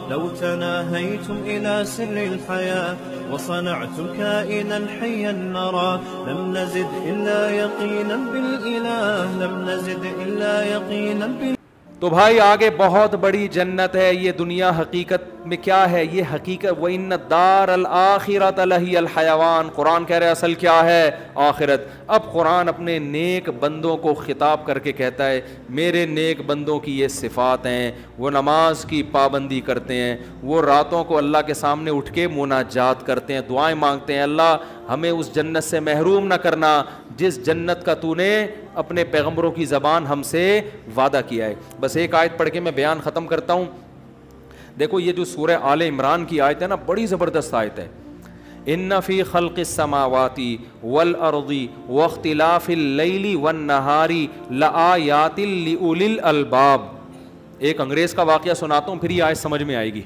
لو تناهيتم إلى سر الحياة وصنعتم كائنا حيا نرى لم نزد إلا يقينا بالإله لم نزد إلا يقينا بالإله. تو بھائی آگے بہت بڑی جنت ہے. یہ دنیا حقیقت میں کیا ہے؟ یہ حقیقت وَإِنَّ الدَّارَ الْآخِرَةَ لَهِيَ الْحَيَوَانُ. قرآن کہہ رہے اصل کیا ہے؟ آخرت. اب قرآن اپنے نیک بندوں کو خطاب کر کے کہتا ہے میرے نیک بندوں کی یہ صفات ہیں. وہ نماز کی پابندی کرتے ہیں, وہ راتوں کو اللہ کے سامنے اٹھ کے مناجات کرتے ہیں, دعائیں مانگتے ہیں اللہ ہمیں اس جنت سے محروم نہ کرنا جس جنت کا تو نے اپنے پیغمبروں کی زبان ہم سے وعدہ کیا ہے. بس ایک آیت پڑھ کے میں بیان ختم کرتا ہوں. دیکھو یہ جو سورہ آل عمران کی آیت ہے نا, بڑی زبردست آیت ہے. ان فی خلق السماوات والارض واختلاف اللیل والنہار لآیات لأولی الالباب. ایک انگریز کا واقعہ سناتا ہوں پھر یہ آیت سمجھ میں آئے گی.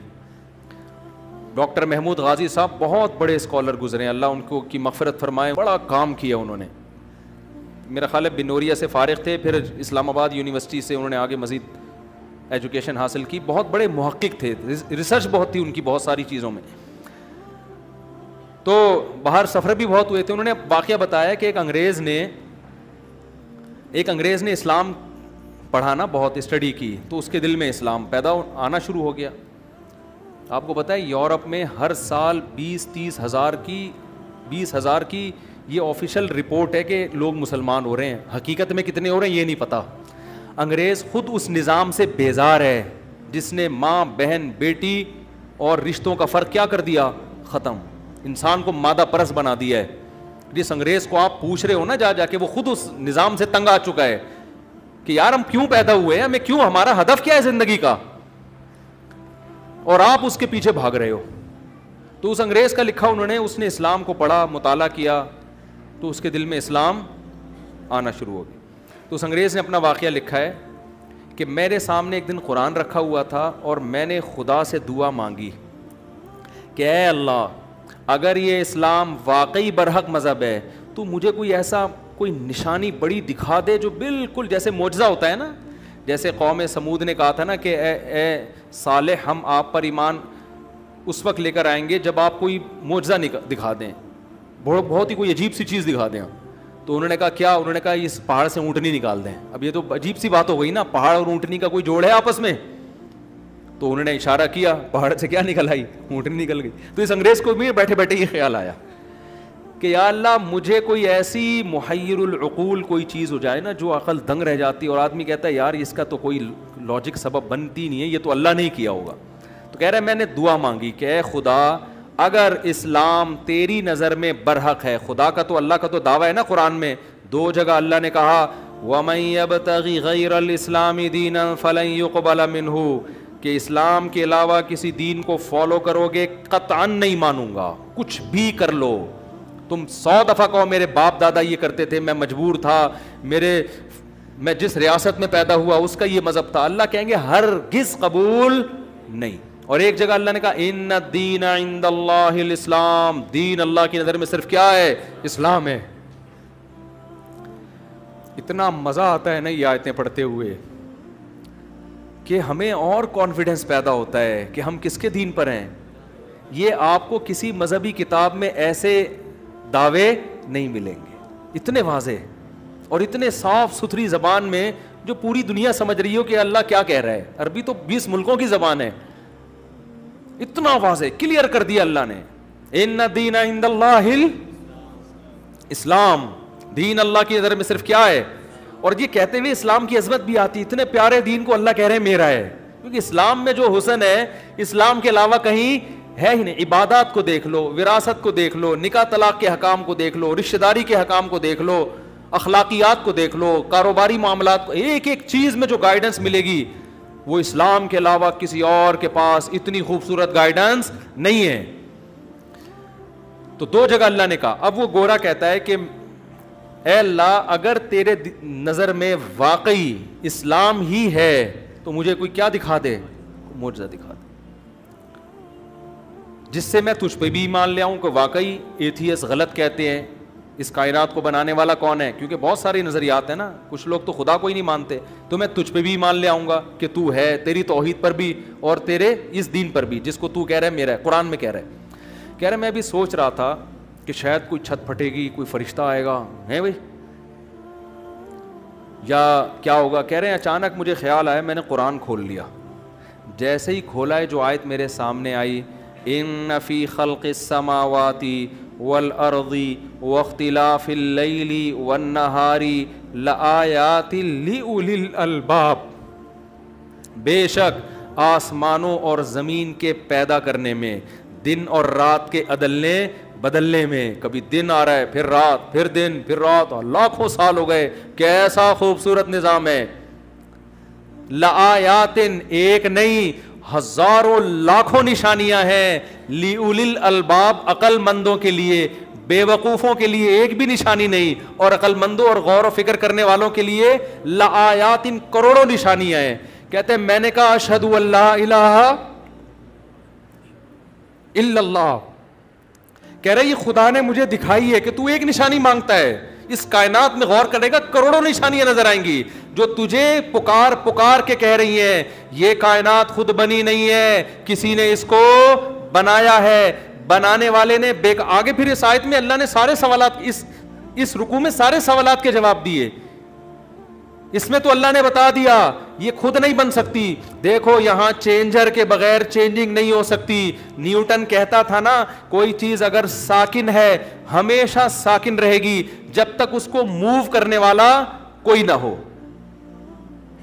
ڈاکٹر محمود غازی صاحب بہت بڑے اسکالر گزرے ہیں, اللہ ان کو کی مغفرت فرمائے, بڑا کام کیا انہوں نے. میرا خیال ہے بنوریا سے فارغ تھے, پھر اسلام آباد یونیورسٹی سے انہوں نے آگے مزید ایجوکیشن حاصل کی. بہت بڑے محقق تھے, ریسرچ بہت تھی ان کی بہت ساری چیزوں میں. تو باہر سفر بھی بہت ہوئے تھے. انہوں نے واقعہ بتایا کہ ایک انگریز نے اسلام پڑھانا بہت اسٹڈی کی تو اس کے دل میں اسلام پیدا آنا شروع ہو گیا. آپ کو پتہ ہے یورپ میں ہر سال 20-30 ہزار کی یہ آفیشیل رپورٹ ہے کہ لوگ مسلمان ہو رہے ہیں. حقیقت میں کتنے ہو رہے ہیں یہ نہیں پتہ. انگریز خود اس نظام سے بیزار ہے جس نے ماں بہن بیٹی اور رشتوں کا فرق کیا کر دیا, ختم. انسان کو مادہ پرست بنا دیا ہے. جس انگریز کو آپ پوچھ رہے ہو نا جا کے, وہ خود اس نظام سے تنگ آ چکا ہے کہ یار ہم کیوں پیدا ہوئے ہیں, ہمیں کیوں, ہمارا ہدف کیا ہے زندگی کا, اور آپ اس کے پیچھے بھاگ رہے ہو. تو اس انگریز کا لکھا انہوں نے, اس نے اسلام کو پڑھا, مطالعہ کیا تو اس کے دل میں اسلام آنا شروع ہو گیا. تو اس انگریز نے اپنا واقعہ لکھا ہے کہ میرے سامنے ایک دن قرآن رکھا ہوا تھا اور میں نے خدا سے دعا مانگی کہ اے اللہ اگر یہ اسلام واقعی برحق مذہب ہے تو مجھے کوئی ایسا کوئی نشانی بڑی دکھا دے جو بالکل جیسے معجزہ ہوتا ہے نا, جیسے قوم سمود نے کہا تھا نا کہ اے صالح ہم آپ پر ایمان اس وقت لے کر آئیں گے جب آپ کوئی معجزہ دکھا دیں, بہت ہی کوئی عجیب سی چیز دکھا دیں. تو انہوں نے کہا کیا؟ انہوں نے کہا اس پہاڑ سے اونٹنی نکال دیں. اب یہ تو عجیب سی بات ہو گئی نا, پہاڑ اور اونٹنی کا کوئی جوڑ ہے آپس میں؟ تو انہوں نے اشارہ کیا, پہاڑ سے کیا نکل آئی؟ اونٹنی نکل گئی. تو اس انگریز کو بھی بیٹھے بیٹھے یہ خیال آیا کہ یا اللہ مجھے کوئی ایسی محیر العقول کوئی چیز ہو جائے نا جو عقل دنگ رہ جاتی اور آدمی کہتا ہے یار اس کا تو کوئی لاجک سبب بنتی نہیں ہے, یہ تو اللہ نے ہی کیا ہوگا. تو کہہ رہے میں نے دعا مانگی کہ اے خدا اگر اسلام تیری نظر میں برحق ہے, خدا کا تو اللہ کا تو دعویٰ ہے نا قرآن میں, 2 جگہ اللہ نے کہا وَمَن يَبْتَغِ غَيْرَ الْإِسْلَامِ دِينًا فَلَن يُقْبَلَ مِنْهُ, کہ اسلام کے علاوہ کسی دین کو فالو کرو گے قطعاً نہیں مانوں گا, کچھ بھی کر لو. تم 100 دفعہ کہو میرے باپ دادا یہ کرتے تھے, میں مجبور تھا, میں جس ریاست میں پیدا ہوا اس کا یہ مذہب تھا, اللہ کہیں گے ہرگز قبول نہیں. اور ایک جگہ اللہ نے کہا ان الدین عند اللہ الاسلام, دین اللہ کی نظر میں صرف کیا ہے؟ اسلام ہے. اتنا مزہ آتا ہے نا یہ آیتیں پڑھتے ہوئے کہ ہمیں اور کانفیڈنس پیدا ہوتا ہے کہ ہم کس کے دین پر ہیں. یہ آپ کو کسی مذہبی کتاب میں ایسے دعوے نہیں ملیں گے, اتنے واضح اور اتنے صاف ستھری زبان میں جو پوری دنیا سمجھ رہی ہو کہ اللہ کیا کہہ رہا ہے. عربی تو 20 ملکوں کی زبان ہے, اتنا واضح کلیئر کر دیا اللہ نے. ان الدین عند اللہ الاسلام, دین اللہ کی نظر میں صرف کیا ہے. اور یہ کہتے ہوئے اسلام کی عظمت بھی آتی, اتنے پیارے دین کو اللہ کہہ رہے ہیں میرا ہے, کیونکہ اسلام میں جو حسن ہے اسلام کے علاوہ کہیں ہے ہی نہیں. عبادات کو دیکھ لو, وراثت کو دیکھ لو, نکاح طلاق کے حکام کو دیکھ لو, رشتہ داری کے حکام کو دیکھ لو, اخلاقیات کو دیکھ لو, کاروباری معاملات کو, ایک ایک چیز میں جو گائیڈنس ملے گی وہ اسلام کے علاوہ کسی اور کے پاس اتنی خوبصورت گائیڈنس نہیں ہے. تو 2 جگہ اللہ نے کہا. اب وہ گورا کہتا ہے کہ اے اللہ اگر تیرے نظر میں واقعی اسلام ہی ہے تو مجھے کوئی کیا دکھا دے, معجزہ دکھا دے جس سے میں تجھ پہ بھی ایمان لے آؤں کہ واقعی ایتھیس غلط کہتے ہیں, اس کائنات کو بنانے والا کون ہے؟ کیونکہ بہت سارے نظریات ہیں نا, کچھ لوگ تو خدا کو ہی نہیں مانتے, تو میں تجھ پہ بھی مان لے آؤں گا کہ تو ہے, تیری توحید پر بھی اور تیرے اس دین پر بھی, جس کو تو کہہ رہا ہے میرا ہے. قرآن میں کہہ رہا ہے میں بھی سوچ رہا تھا کہ شاید کوئی چھت پھٹے گی, کوئی فرشتہ آئے گا ہے بھائی, یا کیا ہوگا. کہہ رہے ہیں اچانک مجھے خیال آیا, میں نے قرآن کھول لیا, جیسے ہی کھولا ہے جو آیت میرے سامنے آئی, ان فی خلق السماوات والارض واختلاف اللیل والنہار لآیات لأولی الالباب, بے شک آسمانوں اور زمین کے پیدا کرنے میں, دن اور رات کے عدلنے بدلنے میں, کبھی دن آ رہا ہے پھر رات, پھر دن پھر رات, لاکھوں سال ہو گئے, کیسا خوبصورت نظام ہے. لآیات, ایک نہیں ہزاروں لاکھوں نشانیاں ہیں, لِأُولِي الْأَلْبَابِ, عقل مندوں کے لیے, بے وقوفوں کے لیے ایک بھی نشانی نہیں, اور عقل مندوں اور غور و فکر کرنے والوں کے لیے لآیات, کروڑوں نشانیاں ہیں. کہتے ہیں میں نے کہا اشہد ان لا الہ الا اللہ, کہہ رہے یہ خدا نے مجھے دکھائی ہے کہ تو ایک نشانی مانگتا ہے, اس کائنات میں غور کرے گا کروڑوں نشانیاں نظر آئیں گی جو تجھے پکار پکار کے کہہ رہی ہیں یہ کائنات خود بنی نہیں ہے, کسی نے اس کو بنایا ہے, بنانے والے نے آگے پھر اس آیت میں اللہ نے سارے سوالات, اس رکوع میں سارے سوالات کے جواب دیے. اس میں تو اللہ نے بتا دیا یہ خود نہیں بن سکتی, دیکھو یہاں چینجر کے بغیر چینجنگ نہیں ہو سکتی. نیوٹن کہتا تھا نا کوئی چیز اگر ساکن ہے ہمیشہ ساکن رہے گی جب تک اس کو موو کرنے والا کوئی نہ ہو,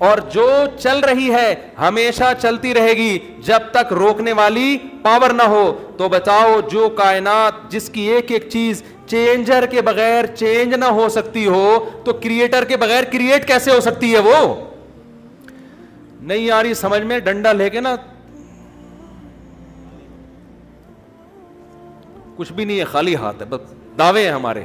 اور جو چل رہی ہے ہمیشہ چلتی رہے گی جب تک روکنے والی پاور نہ ہو. تو بتاؤ جو کائنات جس کی ایک ایک چیز چینجر کے بغیر چینج نہ ہو سکتی ہو تو کریٹر کے بغیر کریٹ کیسے ہو سکتی ہے؟ وہ نہیں آ رہی سمجھ میں, ڈنڈا لے کے نا کچھ بھی نہیں ہے, خالی ہاتھ ہے, بس دعوے ہیں ہمارے.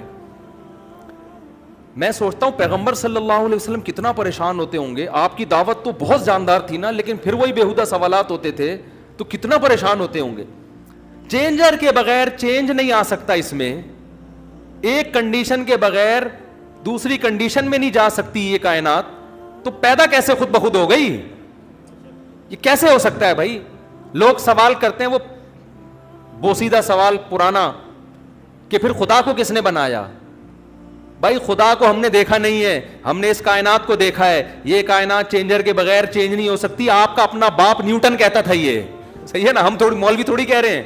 میں سوچتا ہوں پیغمبر صلی اللہ علیہ وسلم کتنا پریشان ہوتے ہوں گے, آپ کی دعوت تو بہت جاندار تھی نا, لیکن پھر وہی بیہودہ سوالات ہوتے تھے, تو کتنا پریشان ہوتے ہوں گے. چینجر کے بغیر چینج نہیں آ سکتا, اس میں ایک کنڈیشن کے بغیر دوسری کنڈیشن میں نہیں جا سکتی یہ کائنات, تو پیدا کیسے خود بخود ہو گئی؟ یہ کیسے ہو سکتا ہے بھائی؟ لوگ سوال کرتے ہیں وہ بوسیدہ سوال پرانا کہ پھر خدا کو کس نے بنایا؟ بھائی خدا کو ہم نے دیکھا نہیں ہے, ہم نے اس کائنات کو دیکھا ہے, یہ کائنات چینجر کے بغیر چینج نہیں ہو سکتی. آپ کا اپنا باپ نیوٹن کہتا تھا, یہ صحیح ہے نا, ہم تھوڑی مولوی تھوڑی کہہ رہے ہیں,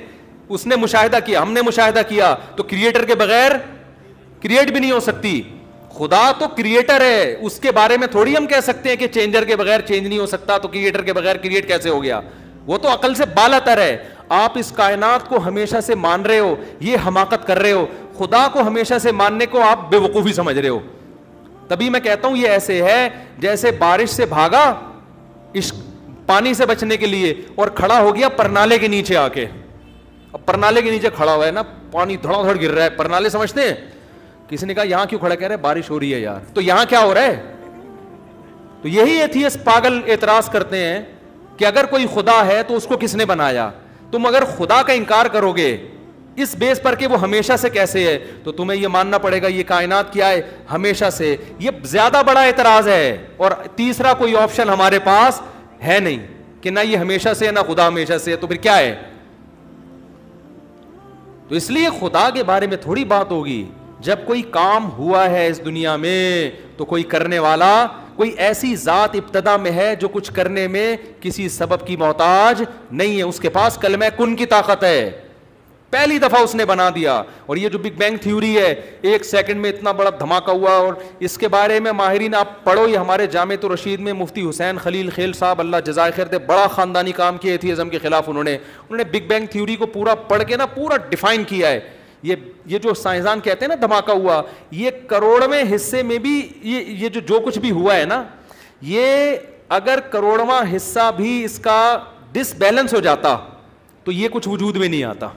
اس نے مشاہدہ کیا, ہم نے مشاہدہ کیا, تو کریٹر کے بغیر کریٹ بھی نہیں ہو سکتی. خدا تو کریٹر ہے, اس کے بارے میں تھوڑی ہم کہہ سکتے ہیں کہ چینجر کے بغیر چینج نہیں ہو سکتا, تو کریٹر کے بغیر کریٹ کیسے ہو گیا؟ وہ تو عقل سے بالا تر ہے. آپ اس کائنات کو ہمیشہ سے مان رہے ہو, یہ حماقت کر رہے ہو. خدا کو ہمیشہ سے ماننے کو آپ بے وقوفی سمجھ رہے ہو. تبھی میں کہتا ہوں یہ ایسے ہے جیسے بارش سے بھاگا پانی سے بچنے کے لیے اور کھڑا ہو گیا پرنالے کے نیچے آ کے. اب پرنالے کے نیچے کھڑا ہوا ہے نا, پانی دھڑا دھڑ گر رہا ہے, پرنالے سمجھتے ہیں؟ کسی نے کہا یہاں کیوں کھڑا, کہہ رہے بارش ہو رہی ہے یار, تو یہاں کیا ہو رہا ہے؟ تو یہی ایتھیسٹ پاگل اعتراض کرتے ہیں کہ اگر کوئی خدا ہے تو اس کو کس نے بنایا؟ تم اگر خدا کا انکار کرو گے اس بیس پر کہ وہ ہمیشہ سے کیسے ہے, تو تمہیں یہ ماننا پڑے گا یہ کائنات کیا ہے, ہمیشہ سے. یہ زیادہ بڑا اعتراض ہے, اور تیسرا کوئی آپشن ہمارے پاس ہے نہیں کہ نہ یہ ہمیشہ سے ہے نہ خدا ہمیشہ سے ہے, تو پھر کیا ہے؟ تو اس لیے خدا کے بارے میں تھوڑی بات ہوگی. جب کوئی کام ہوا ہے اس دنیا میں تو کوئی کرنے والا, کوئی ایسی ذات ابتدا میں ہے جو کچھ کرنے میں کسی سبب کی محتاج نہیں ہے, اس کے پاس کلمہ کن کی طاقت ہے, پہلی دفعہ اس نے بنا دیا. اور یہ جو بگ بینگ تھیوری ہے, ایک سیکنڈ میں اتنا بڑا دھماکہ ہوا, اور اس کے بارے میں ماہرین آپ پڑھو, یہ ہمارے جامعۃ الرشید میں مفتی حسین خلیل خیل صاحب اللہ جزائے خیر دے, بڑا خاندانی کام کیا ایتھیزم کے خلاف. انہوں نے بگ بینگ تھیوری کو پورا پڑھ کے نا پورا ڈیفائن کیا ہے. یہ جو سائنسدان کہتے ہیں نا دھماکہ ہوا, یہ کروڑویں حصے میں بھی یہ جو کچھ بھی ہوا ہے نا, یہ اگر کروڑواں حصہ بھی اس کا ڈس بیلنس ہو جاتا تو یہ کچھ وجود میں نہیں آتا.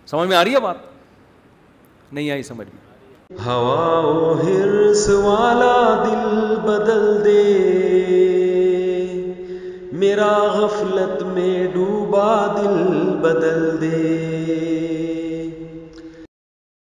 سمجھ میں آ رہی ہے بات؟ نہیں آئی سمجھ میں؟ ہوا و حرص والا دل بدل دے, میرا غفلت میں ڈوبا دل بدل دے.